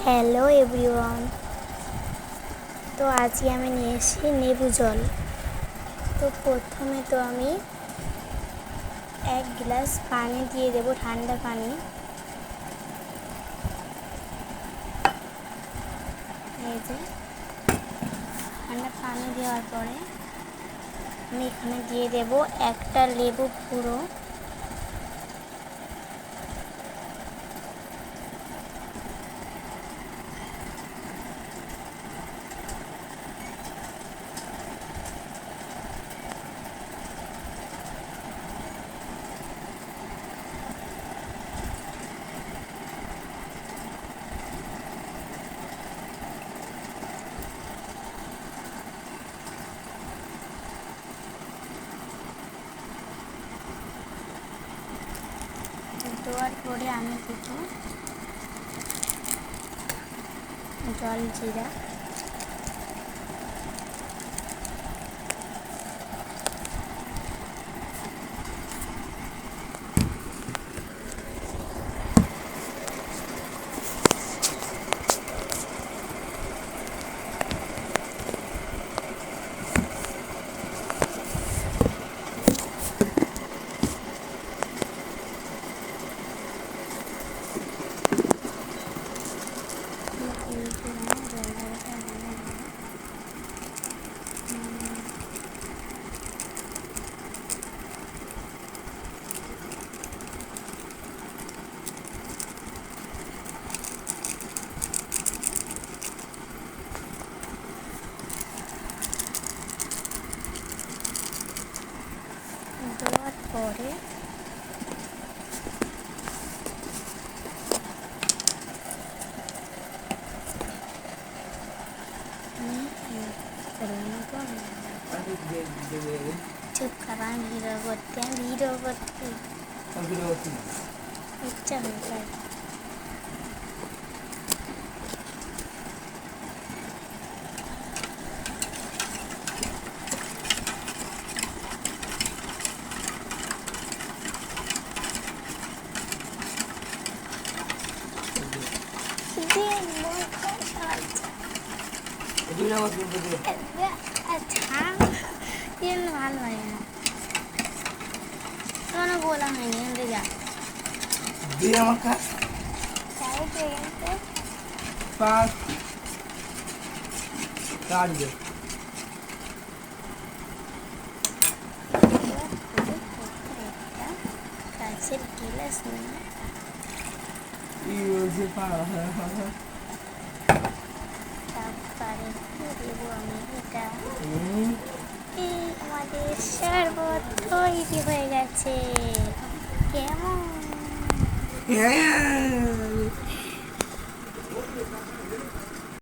Hello everyone. তো আজকে আমি নিয়ে এসেছি লেবু জল। তো প্রথমে তো আমি 1 গ্লাস পানি দিয়ে দেবো, ঠান্ডা পানি। এই যে ঠান্ডা পানি দেওয়ার পরে আমি এখানে দিয়ে দেবো একটা লেবু পুরো। দেওয়ার পরে আমি দেবো জল জিরা, দেওয়ার পরে চুপ করা, ভিডিও করতে ইচ্ছা হয়ে যায়। ভালো হয় না, কোনো বলা হয়নি যা কাছের গিলাস নিয়ে তারপরে দেবো আমি এটা। আমাদের শরবত তৈরি হয়ে গেছে। কেমন?